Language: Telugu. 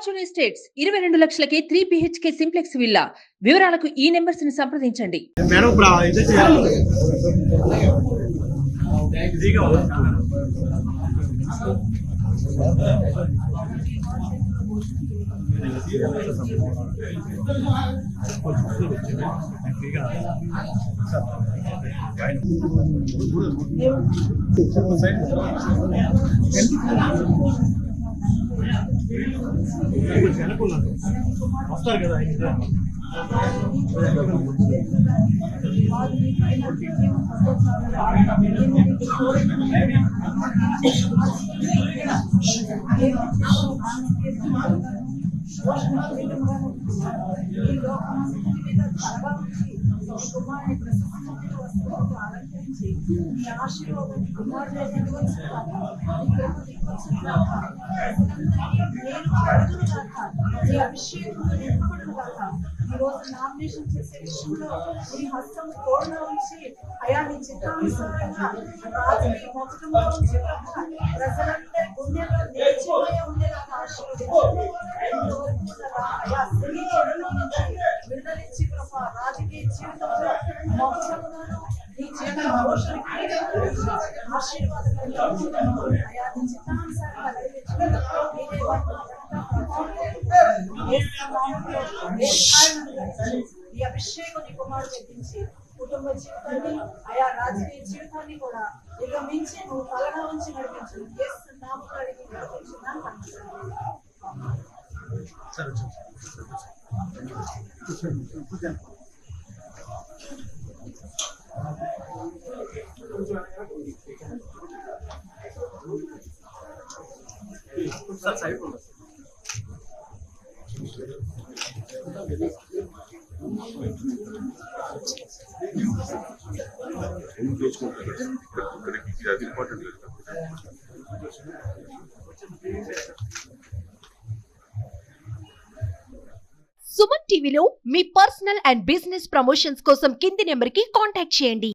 Fortune estates 22 లక్షలకే 3 BHK simplex villa. వివరాలకు ఈ నెంబర్స్ ని సంప్రదించండి. మేడం ఇప్పుడు ఇది చేయాలి. వస్తారు కదా నామినేషన్ చేసే విషయంలో ఈ హస్తం తోడుగా ఉంచి అయా నీ చిత్తానుసారంగా రాజుని మొత్తముగా ఉంచి ప్రజలందరి గుండెల్లో నిలిచిపోయే ఉండేలాగా విడుదలిచ్చి రాజకీయ జీవితంలో మొత్తముగాను నీ జీవిత ఆశీర్వాదం అయా నీ చిత్తానుసారంగా ఈ అభిషేకం నీ కుమారుడు ఎత్తించి కుటుంబ జీవితాన్ని ఆయా రాజకీయ జీవితాన్ని కూడా ఇక మించి నువ్వు తలగా ఉంచి నడిపించు. నామములో అడిగి నడిపించున్నాను. సుమన్ టీవీలో మీ పర్సనల్ అండ్ బిజినెస్ ప్రమోషన్స్ కోసం కింది నెంబర్కి కాంటాక్ట్ చేయండి.